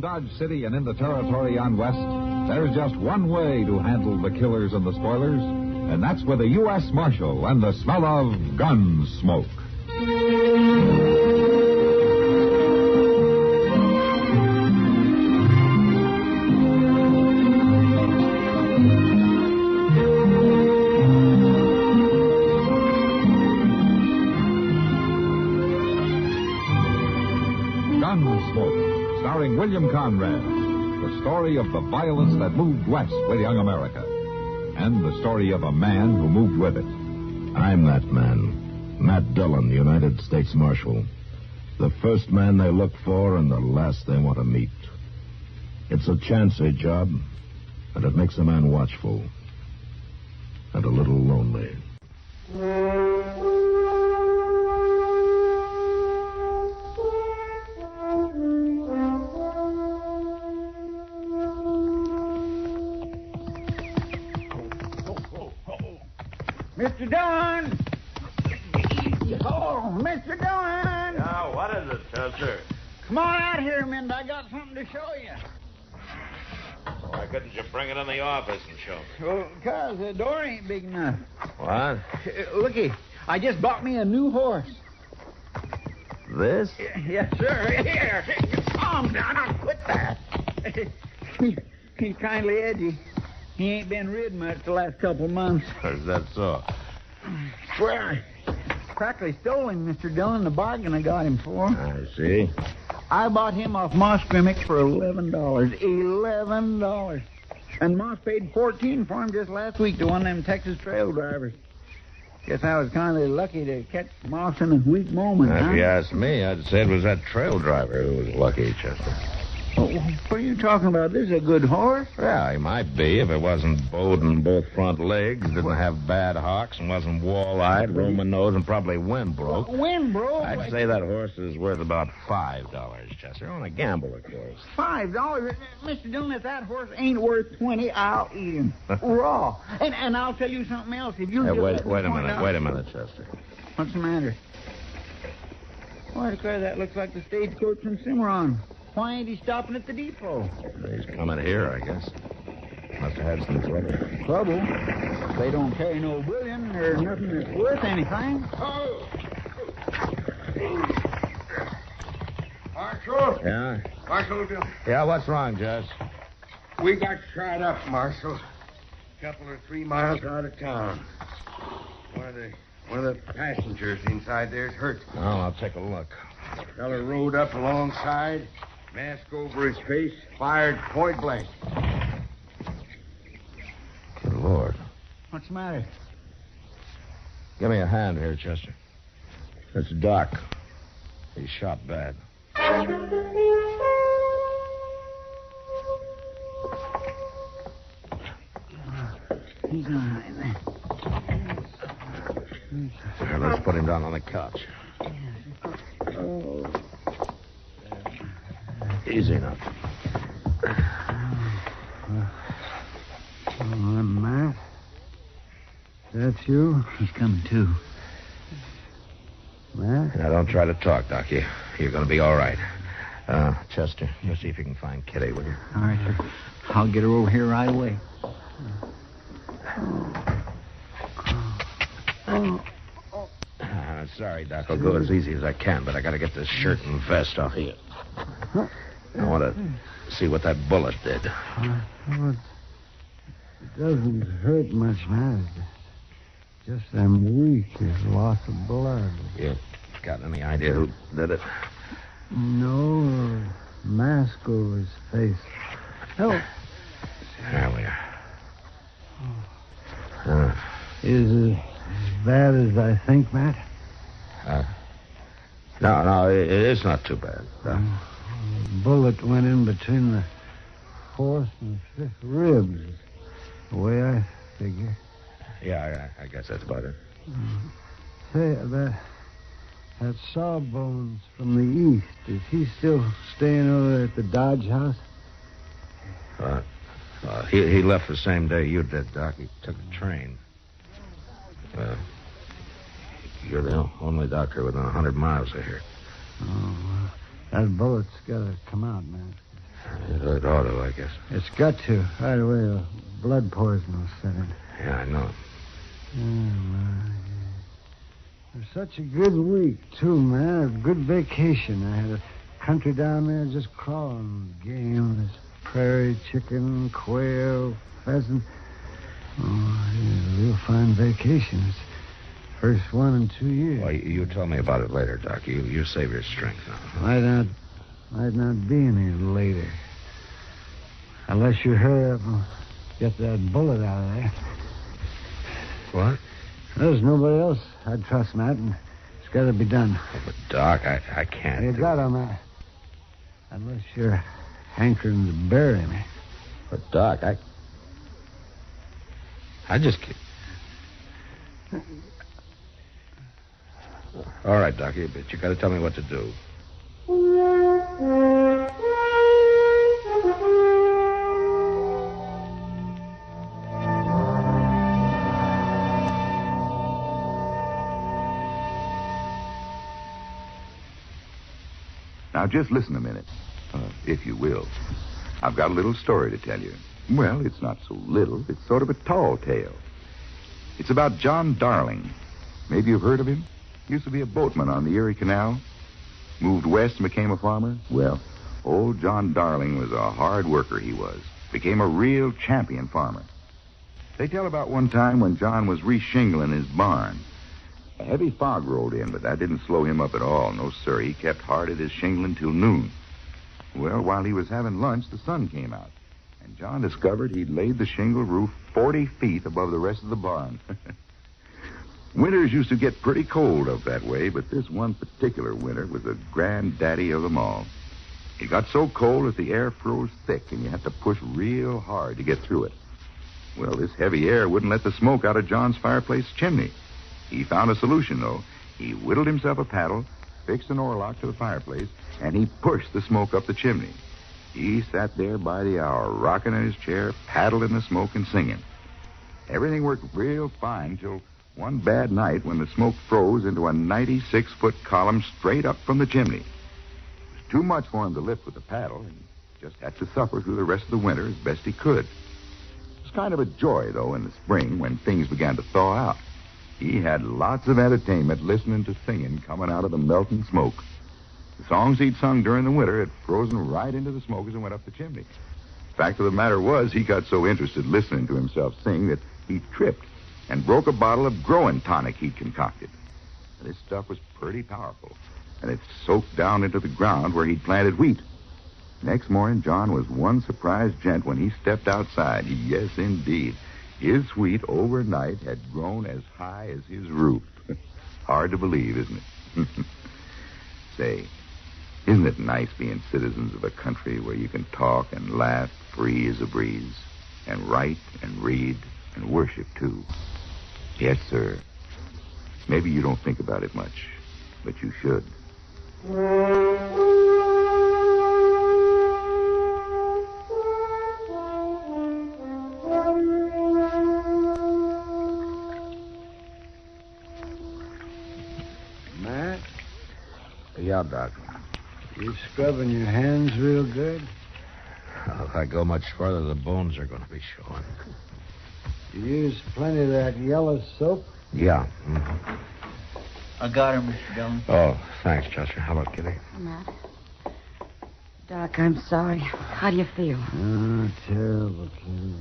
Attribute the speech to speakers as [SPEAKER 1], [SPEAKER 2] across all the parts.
[SPEAKER 1] Dodge City and in the territory on west, there's just one way to handle the killers and the spoilers, and that's with a U.S. Marshal and the smell of Gunsmoke. Gunsmoke, starring William Conrad, the story of the violence that moved west with young America, and the story of a man who moved with it.
[SPEAKER 2] I'm that man, Matt Dillon, United States Marshal. The first man they look for and the last they want to meet. It's a chancy job, and it makes a man watchful and a little lonely.
[SPEAKER 3] Mr. Dillon! Oh, Mr. Dillon!
[SPEAKER 4] Yeah, what is it, Chester?
[SPEAKER 3] Come on out here, Mint. I got something to show you.
[SPEAKER 4] Why couldn't you bring it in the office and show me?
[SPEAKER 3] Well, because the door ain't big enough.
[SPEAKER 4] What?
[SPEAKER 3] Looky, I just bought me a new horse.
[SPEAKER 4] This?
[SPEAKER 3] Yes, sir. Here. Calm down. I'll quit that. He's kindly edgy. He ain't been rid much the last couple months.
[SPEAKER 4] Is that so?
[SPEAKER 3] Swear I practically stole him, Mr. Dillon, the bargain I got him for.
[SPEAKER 4] I see.
[SPEAKER 3] I bought him off Moss Grimmick for $11. $11. And Moss paid $14 for him just last week to one of them Texas trail drivers. Guess I was kind of lucky to catch Moss in a weak moment,
[SPEAKER 4] If
[SPEAKER 3] huh?
[SPEAKER 4] you asked me, I'd say it was that trail driver who was lucky, Chester.
[SPEAKER 3] Oh, what are you talking about? This is a good horse.
[SPEAKER 4] Yeah, he might be if it wasn't bowed in both front legs, didn't have bad hocks, and wasn't wall-eyed, Roman nose, and probably wind broke.
[SPEAKER 3] Wind broke?
[SPEAKER 4] I'd say that horse is worth about $5, Chester. On a gamble, of course.
[SPEAKER 3] $5? Mr. Dillon, if that horse ain't worth 20, I'll eat him. Raw. And I'll tell you something else. If you
[SPEAKER 4] Hey,
[SPEAKER 3] just
[SPEAKER 4] wait a
[SPEAKER 3] point
[SPEAKER 4] minute.
[SPEAKER 3] out-
[SPEAKER 4] Wait a minute, Chester.
[SPEAKER 3] What's the matter? Why, declare that looks like the stagecoach from Cimarron. Why ain't he stopping at the depot?
[SPEAKER 4] He's coming here, I guess. Must have had some trouble.
[SPEAKER 3] Trouble? They don't carry no bullion or nothing that's worth anything.
[SPEAKER 5] Oh! Marshal?
[SPEAKER 4] Yeah?
[SPEAKER 5] Marshal,
[SPEAKER 4] Yeah, what's wrong, Judge?
[SPEAKER 5] we got shot up, Marshal. Couple or 3 miles out of town. One of the passengers inside there's hurt.
[SPEAKER 4] Oh, I'll take a look.
[SPEAKER 5] Feller rode up alongside, mask over his face, fired point blank.
[SPEAKER 4] Good Lord.
[SPEAKER 3] What's the matter?
[SPEAKER 4] Give me a hand here, Chester. It's Doc. He's shot bad.
[SPEAKER 3] He's all right.
[SPEAKER 4] Here, let's put him down on the couch.
[SPEAKER 3] Oh.
[SPEAKER 4] Easy enough.
[SPEAKER 3] Matt? That's you? He's coming, too. Matt?
[SPEAKER 4] Now, don't try to talk, Doc. You're going to be all right. Chester, you see if you can find Kitty, will you?
[SPEAKER 3] All right, sir. I'll get her over here right away.
[SPEAKER 4] Sorry, Doc. I'll go as easy as I can, but I got to get this shirt and vest off of you. I want to see what that bullet did.
[SPEAKER 3] Well, it doesn't hurt much, Matt. Just I'm weak. There's loss of blood.
[SPEAKER 4] You got any idea who did it?
[SPEAKER 3] No, mask over his face. Help.
[SPEAKER 4] There we are.
[SPEAKER 3] Is it as bad as I think, Matt?
[SPEAKER 4] No, it's not too bad.
[SPEAKER 3] A bullet went in between the fourth and fifth ribs, the way I figure.
[SPEAKER 4] Yeah, I guess that's about it.
[SPEAKER 3] Say, that Sawbones from the east, is he still staying over there at the Dodge house?
[SPEAKER 4] He left the same day you did, Doc. He took a train. You're the only doctor within 100 miles of here.
[SPEAKER 3] Oh, well, that bullet's got to come out, man.
[SPEAKER 4] It ought to, I guess.
[SPEAKER 3] It's got to. Right away, a blood poison will set in.
[SPEAKER 4] Yeah, I know.
[SPEAKER 3] It was such a good week, too, man. A good vacation. I had a country down there just crawling with game. There's prairie chicken, quail, pheasant. Oh, yeah, a real fine vacation. It's the first one in 2 years.
[SPEAKER 4] Well, you tell me about it later, Doc. You save your strength now.
[SPEAKER 3] Might not be any later. Unless you hurry up and get that bullet out of there.
[SPEAKER 4] What?
[SPEAKER 3] There's nobody else I'd trust, Matt, and it's got to be done.
[SPEAKER 4] Oh, but, Doc, I can't.
[SPEAKER 3] You got to, Matt. Unless you're hankering to bury me.
[SPEAKER 4] But, Doc, I just can't. All right, Doc, but you got to tell me what to do.
[SPEAKER 6] Now, just listen a minute, if you will. I've got a little story to tell you. Well, it's not so little. It's sort of a tall tale. It's about John Darling. Maybe you've heard of him. Used to be a boatman on the Erie Canal. Moved west and became a farmer. Well, old John Darling was a hard worker, he was. Became a real champion farmer. They tell about one time when John was re-shingling his barn. A heavy fog rolled in, but that didn't slow him up at all. No, sir. He kept hard at his shingling till noon. Well, while he was having lunch, the sun came out. And John discovered he'd laid the shingle roof 40 feet above the rest of the barn. Winters used to get pretty cold up that way, but this one particular winter was the granddaddy of them all. It got so cold that the air froze thick, and you had to push real hard to get through it. Well, this heavy air wouldn't let the smoke out of John's fireplace chimney. He found a solution, though. He whittled himself a paddle, fixed an oarlock to the fireplace, and he pushed the smoke up the chimney. He sat there by the hour, rocking in his chair, paddling the smoke and singing. Everything worked real fine till one bad night when the smoke froze into a 96-foot column straight up from the chimney. It was too much for him to lift with the paddle, and he just had to suffer through the rest of the winter as best he could. It was kind of a joy, though, in the spring when things began to thaw out. He had lots of entertainment listening to singing coming out of the melting smoke. The songs he'd sung during the winter had frozen right into the smoke as it went up the chimney. Fact of the matter was, he got so interested listening to himself sing that he tripped and broke a bottle of growing tonic he'd concocted. This stuff was pretty powerful, and it soaked down into the ground where he'd planted wheat. Next morning, John was one surprised gent when he stepped outside. Yes, indeed. His wheat overnight had grown as high as his roof. Hard to believe, isn't it? Say, isn't it nice being citizens of a country where you can talk and laugh free as a breeze, and write and read and worship, too? Yes, sir. Maybe you don't think about it much, but you should.
[SPEAKER 3] Matt,
[SPEAKER 4] Yeah, Doc.
[SPEAKER 3] you scrubbing your hands real good?
[SPEAKER 4] If I go much further, the bones are going to be showing.
[SPEAKER 3] You use plenty of that yellow soap?
[SPEAKER 4] Yeah.
[SPEAKER 3] I got her, Mr. Dillon.
[SPEAKER 4] Oh, thanks, Chester. How about Kitty?
[SPEAKER 7] Matt. Doc, I'm sorry. How do you feel?
[SPEAKER 3] Oh, terrible, Kitty.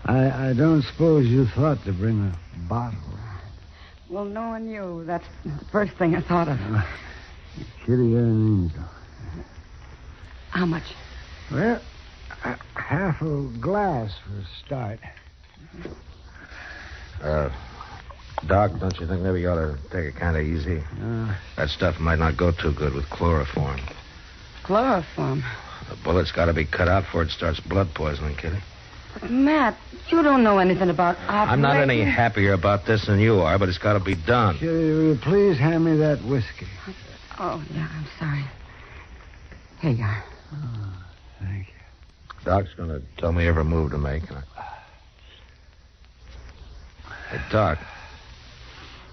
[SPEAKER 3] I don't suppose you thought to bring a bottle.
[SPEAKER 7] Well, knowing you, that's the first thing I thought of.
[SPEAKER 3] Kitty, you're an angel.
[SPEAKER 7] How much?
[SPEAKER 3] Well, half a glass for a start.
[SPEAKER 4] Doc, don't you think maybe you ought to take it kind of easy? That stuff might not go too good with chloroform.
[SPEAKER 7] Chloroform?
[SPEAKER 4] The bullet's got to be cut out before it starts blood poisoning, Kitty.
[SPEAKER 7] But, Matt, you don't know anything about operating.
[SPEAKER 4] I'm not any happier about this than you are, but it's got to be done.
[SPEAKER 3] Kitty, will you please hand me that whiskey?
[SPEAKER 7] Oh, yeah, I'm sorry. Here you are.
[SPEAKER 3] Oh, thank you.
[SPEAKER 4] Doc's going to tell me every move to make. Hey, Doc,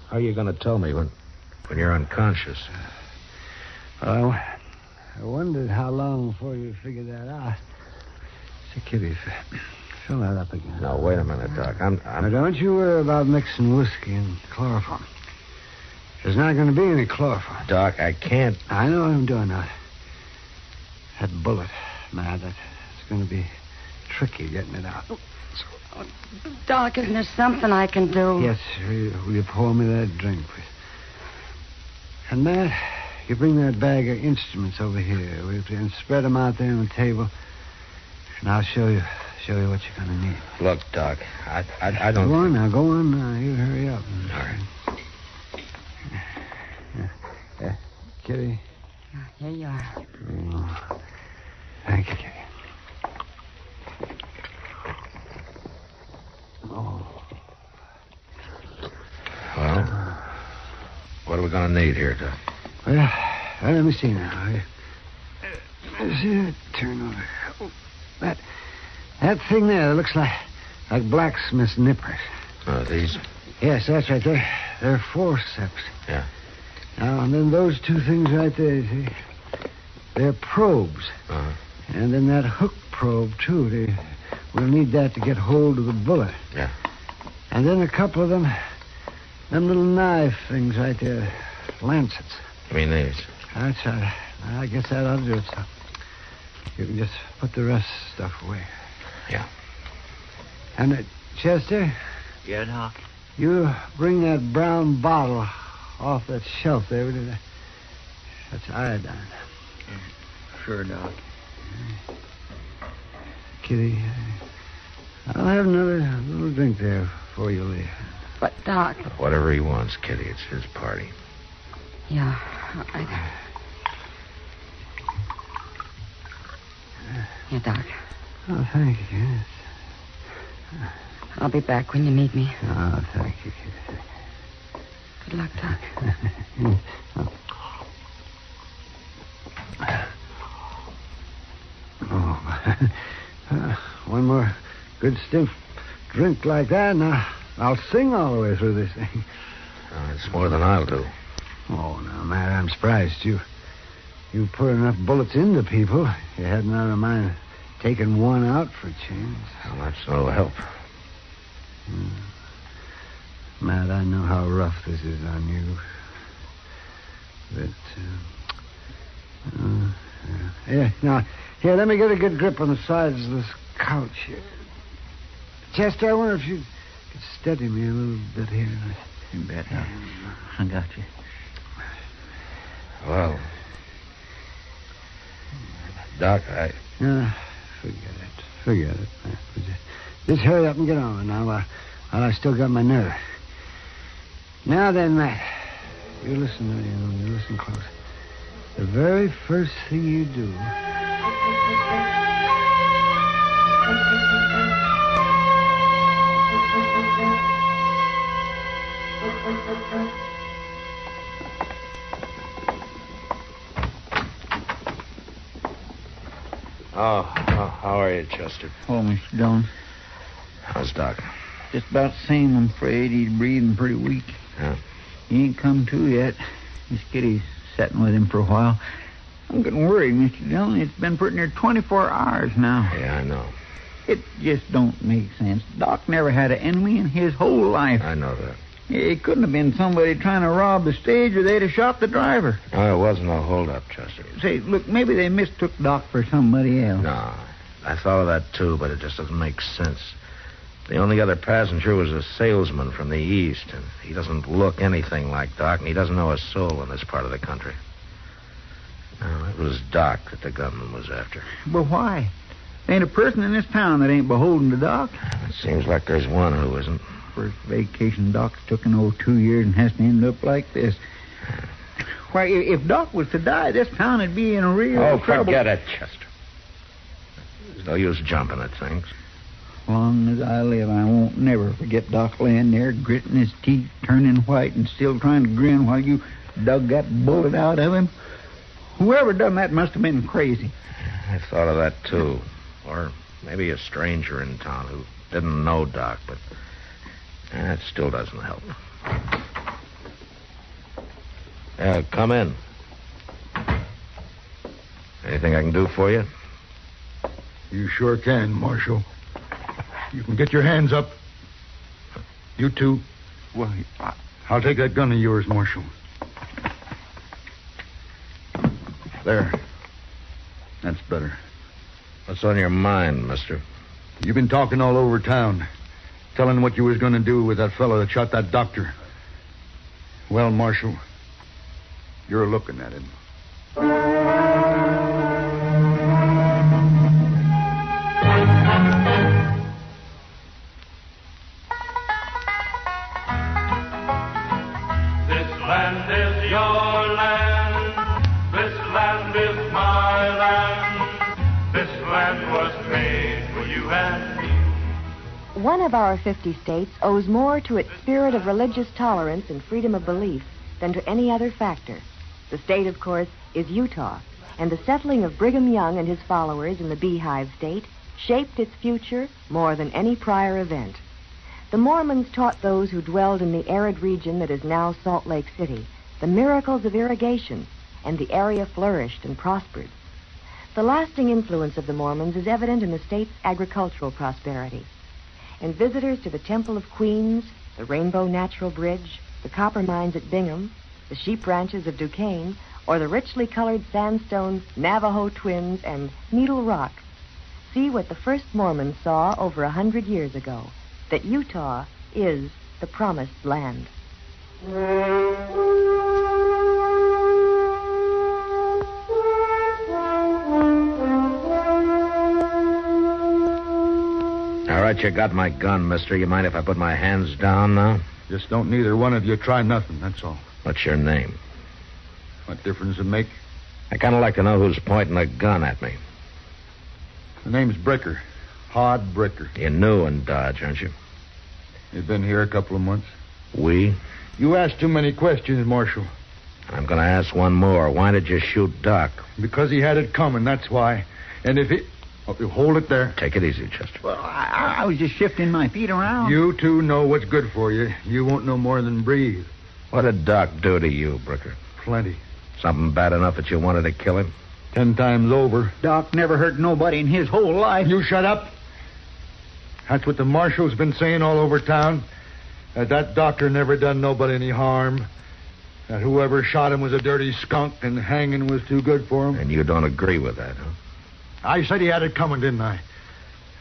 [SPEAKER 4] how are you going to tell me when you're unconscious?
[SPEAKER 3] Well,
[SPEAKER 8] I wondered how long before you figured that out. Say, Kitty, fill that up again.
[SPEAKER 4] No, wait a minute, Doc.
[SPEAKER 8] Now, don't you worry about mixing whiskey and chloroform. There's not going to be any chloroform.
[SPEAKER 4] Doc, I can't.
[SPEAKER 8] I know what I'm doing now. That bullet, man, that's going to be tricky getting it out.
[SPEAKER 7] Doc, isn't there something I can do?
[SPEAKER 8] Yes, will you pour me that drink, please? And Matt, you bring that bag of instruments over here, and spread them out there on the table, and I'll show you what you're going to need.
[SPEAKER 4] Look, Doc, I don't...
[SPEAKER 8] Go on now. You hurry up.
[SPEAKER 4] All right.
[SPEAKER 8] Kitty.
[SPEAKER 7] Here you are.
[SPEAKER 8] Oh, thank you, Kitty. Oh.
[SPEAKER 4] Well, what are we going to need here, Doc?
[SPEAKER 8] Well, let me see now. Let's see that turn over. Oh, that thing there looks like blacksmith's nippers.
[SPEAKER 4] Oh, these?
[SPEAKER 8] Yes, that's right. They're forceps.
[SPEAKER 4] Yeah.
[SPEAKER 8] Now, and then those two things right there, see? They're probes.
[SPEAKER 4] Uh-huh.
[SPEAKER 8] And then that hook probe, too. We'll need that to get hold of the bullet.
[SPEAKER 4] Yeah.
[SPEAKER 8] And then a couple of them little knife things right there. Lancets.
[SPEAKER 4] You mean these?
[SPEAKER 8] That's right. I guess that ought to do it, so. You can just put the rest of the stuff away.
[SPEAKER 4] Yeah.
[SPEAKER 8] And, Chester?
[SPEAKER 3] Yeah, Doc?
[SPEAKER 8] You bring that brown bottle off that shelf there. That's iodine.
[SPEAKER 3] Sure, Doc.
[SPEAKER 8] Kitty, I'll have another little drink there before you leave.
[SPEAKER 7] But, Doc...
[SPEAKER 4] Whatever he wants, Kitty. It's his party.
[SPEAKER 7] Yeah, Here, Doc.
[SPEAKER 8] Oh, thank you, yes.
[SPEAKER 7] I'll be back when you need me.
[SPEAKER 8] Oh, thank you, Kitty.
[SPEAKER 7] Good luck, Doc.
[SPEAKER 8] One more good stiff drink like that, and I'll sing all the way through this thing.
[SPEAKER 4] It's more than I'll do.
[SPEAKER 8] Oh, now, Matt, I'm surprised. You put enough bullets into people. You hadn't out of mind taking one out for a change.
[SPEAKER 4] Well, that's no help.
[SPEAKER 8] Matt, I know how rough this is on you. But, here, let me get a good grip on the sides of this couch here. Chester, I wonder if you could steady me a little bit here.
[SPEAKER 3] You bet, Doc. I got you.
[SPEAKER 4] Well, Doc,
[SPEAKER 8] Forget it. Just hurry up and get on now while I still got my nerve. Now then, Matt, you listen to me. You listen close. The very first thing you do...
[SPEAKER 4] Oh, how are you, Chester?
[SPEAKER 3] Oh, Mr. Dillon.
[SPEAKER 4] How's Doc?
[SPEAKER 3] Just about the same, I'm afraid. He's breathing pretty weak.
[SPEAKER 4] Yeah.
[SPEAKER 3] He ain't come to yet. Miss Kitty's sitting with him for a while. I'm getting worried, Mr. Dillon. It's been pretty near 24 hours now.
[SPEAKER 4] Yeah, I know.
[SPEAKER 3] It just don't make sense. Doc never had an enemy in his whole life.
[SPEAKER 4] I know that.
[SPEAKER 3] It couldn't have been somebody trying to rob the stage, or they'd have shot the driver.
[SPEAKER 4] No, it wasn't a holdup, Chester.
[SPEAKER 3] Say, look, maybe they mistook Doc for somebody else.
[SPEAKER 4] No, I thought of that too, but it just doesn't make sense. The only other passenger was a salesman from the east, and he doesn't look anything like Doc, and he doesn't know a soul in this part of the country. No, it was Doc that the gunman was after.
[SPEAKER 3] But why? There ain't a person in this town that ain't beholden to Doc.
[SPEAKER 4] It seems like there's one who isn't.
[SPEAKER 3] First vacation Doc's took in 2 years and has to end up like this. Why, if Doc was to die, this town would be in a real trouble.
[SPEAKER 4] Forget it, Chester. There's no use jumping at things.
[SPEAKER 3] As long as I live, I won't never forget Doc laying there, gritting his teeth, turning white, and still trying to grin while you dug that bullet out of him. Whoever done that must have been crazy.
[SPEAKER 4] I thought of that, too. Or maybe a stranger in town who didn't know Doc, but that still doesn't help. Come in. Anything I can do for you?
[SPEAKER 9] You sure can, Marshal. You can get your hands up. You two. Well, I'll take that gun of yours, Marshal. There. That's better.
[SPEAKER 4] What's on your mind, mister?
[SPEAKER 9] You've been talking all over town, telling what you was going to do with that fellow that shot that doctor. Well, Marshal, you're looking at him.
[SPEAKER 10] This land is your land. This land is my land. This land was made for you and me.
[SPEAKER 11] One of our 50 states owes more to its spirit of religious tolerance and freedom of belief than to any other factor. The state, of course, is Utah, and the settling of Brigham Young and his followers in the Beehive State shaped its future more than any prior event. The Mormons taught those who dwelled in the arid region that is now Salt Lake City the miracles of irrigation, and the area flourished and prospered. The lasting influence of the Mormons is evident in the state's agricultural prosperity. And visitors to the Temple of Queens, the Rainbow Natural Bridge, the copper mines at Bingham, the sheep ranches of Duquesne, or the richly colored sandstone Navajo Twins and Needle Rock, see what the first Mormons saw over 100 years ago, that Utah is the promised land.
[SPEAKER 4] All right, you got my gun, mister. You mind if I put my hands down now?
[SPEAKER 9] Just don't neither one of you try nothing, that's all.
[SPEAKER 4] What's your name?
[SPEAKER 9] What difference does it make?
[SPEAKER 4] I kind of like to know who's pointing a gun at me.
[SPEAKER 9] The name's Bricker. Hod Bricker.
[SPEAKER 4] You're new in Dodge, aren't you?
[SPEAKER 9] You've been here a couple of months.
[SPEAKER 4] We?
[SPEAKER 9] You asked too many questions, Marshal.
[SPEAKER 4] I'm going to ask one more. Why did you shoot Doc?
[SPEAKER 9] Because he had it coming, that's why. And if he... Oh, you hold it there.
[SPEAKER 4] Take it easy, Chester.
[SPEAKER 3] Well, I was just shifting my feet around.
[SPEAKER 9] You two know what's good for you. You won't know more than breathe.
[SPEAKER 4] What did Doc do to you, Bricker?
[SPEAKER 9] Plenty.
[SPEAKER 4] Something bad enough that you wanted to kill him?
[SPEAKER 9] 10 times over.
[SPEAKER 3] Doc never hurt nobody in his whole life.
[SPEAKER 9] You shut up. That's what the marshal's been saying all over town. That doctor never done nobody any harm. That whoever shot him was a dirty skunk and hanging was too good for him.
[SPEAKER 4] And you don't agree with that, huh?
[SPEAKER 9] I said he had it coming, didn't I?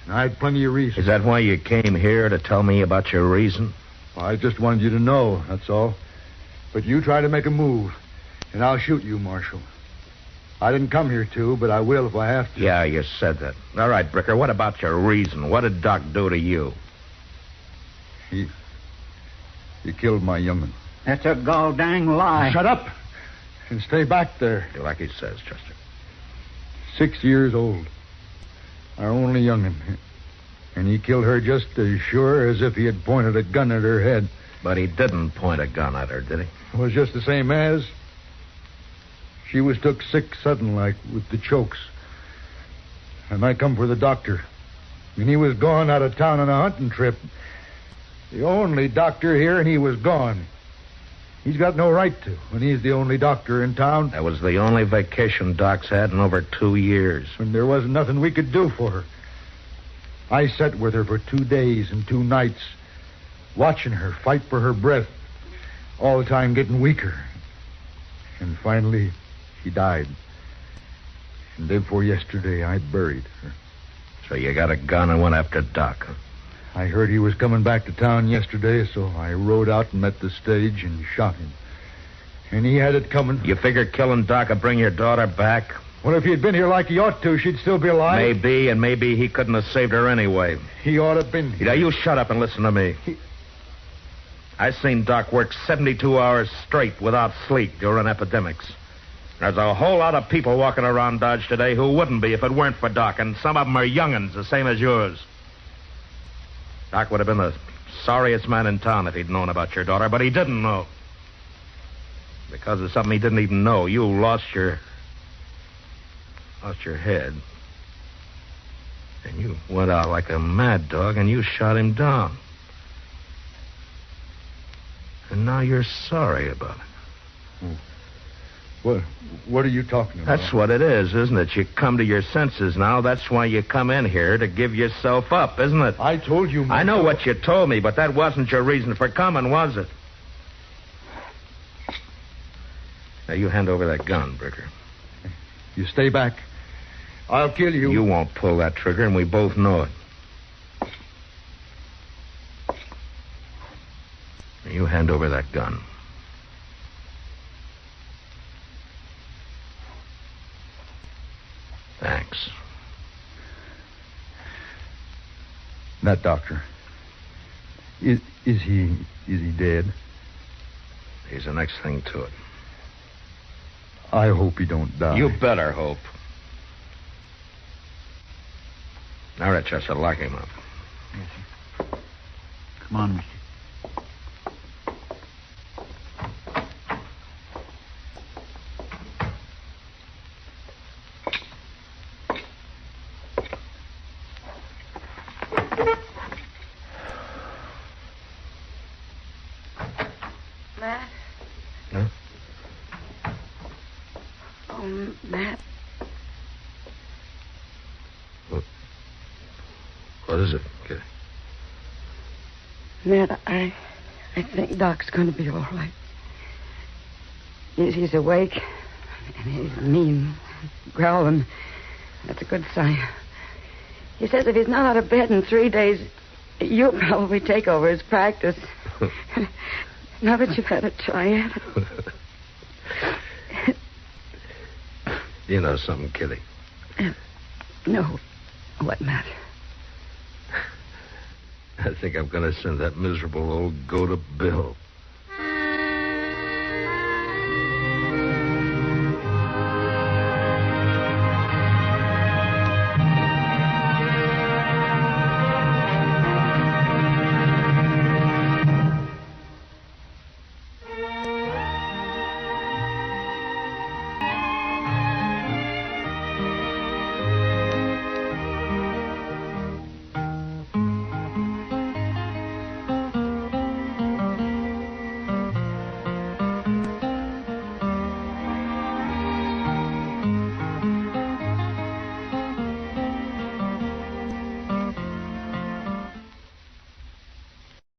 [SPEAKER 9] And I had plenty of reason.
[SPEAKER 4] Is that why you came here, to tell me about your reason?
[SPEAKER 9] Well, I just wanted you to know, that's all. But you try to make a move, and I'll shoot you, Marshal. I didn't come here to, but I will if I have to.
[SPEAKER 4] Yeah, you said that. All right, Bricker, what about your reason? What did Doc do to you?
[SPEAKER 9] He killed my young'un.
[SPEAKER 3] That's a gall dang lie.
[SPEAKER 9] Shut up and stay back there.
[SPEAKER 4] Do like he says, Chester.
[SPEAKER 9] 6 years old. Our only young'un. And he killed her just as sure as if he had pointed a gun at her head.
[SPEAKER 4] But he didn't point a gun at her, did he?
[SPEAKER 9] It was just the same as. She was took sick sudden like with the chokes. And I come for the doctor. And he was gone out of town on a hunting trip. The only doctor here, and he was gone. He's got no right to, when he's the only doctor in town.
[SPEAKER 4] That was the only vacation Doc's had in over 2 years.
[SPEAKER 9] And there wasn't nothing we could do for her. I sat with her for 2 days and 2 nights, watching her fight for her breath, all the time getting weaker. And finally, she died. And day before yesterday, I buried her.
[SPEAKER 4] So you got a gun and went after Doc, huh?
[SPEAKER 9] I heard he was coming back to town yesterday, so I rode out and met the stage and shot him. And he had it coming.
[SPEAKER 4] You figure killing Doc would bring your daughter back?
[SPEAKER 9] Well, if he had been here like he ought to, she'd still be alive.
[SPEAKER 4] Maybe, and maybe he couldn't have saved her anyway.
[SPEAKER 9] He ought to have been here.
[SPEAKER 4] Now, you shut up and listen to me. I seen Doc work 72 hours straight without sleep during epidemics. There's a whole lot of people walking around Dodge today who wouldn't be if it weren't for Doc, and some of them are young'uns, the same as yours. Doc would have been the sorriest man in town if he'd known about your daughter, but he didn't know. Because of something he didn't even know, you lost your head. And you went out like a mad dog and you shot him down. And now you're sorry about it.
[SPEAKER 9] What are you talking about?
[SPEAKER 4] That's what it is, isn't it? You come to your senses now. That's why you come in here, to give yourself up, isn't it?
[SPEAKER 9] I told you,
[SPEAKER 4] I know what you told me, but that wasn't your reason for coming, was it? Now, you hand over that gun, Bricker.
[SPEAKER 9] You stay back. I'll kill you.
[SPEAKER 4] You won't pull that trigger, and we both know it. You hand over that gun. Thanks.
[SPEAKER 9] That doctor. Is he dead?
[SPEAKER 4] He's the next thing to it.
[SPEAKER 9] I hope he don't die.
[SPEAKER 4] You better hope. Now, Rich, I said lock him up.
[SPEAKER 3] Yes, sir. Come on, mister.
[SPEAKER 7] Matt?
[SPEAKER 4] Huh?
[SPEAKER 7] Oh, Matt.
[SPEAKER 4] What is it, Kitty?
[SPEAKER 7] Matt, I think Doc's going to be all right. He's awake, and he's mean, growling. That's a good sign. He says if he's not out of bed in 3 days, you'll probably take over his practice. Now that you've had a try at it.
[SPEAKER 4] You know something, Kitty?
[SPEAKER 7] No. What, Matt?
[SPEAKER 4] I think I'm going to send that miserable old goat to Bill.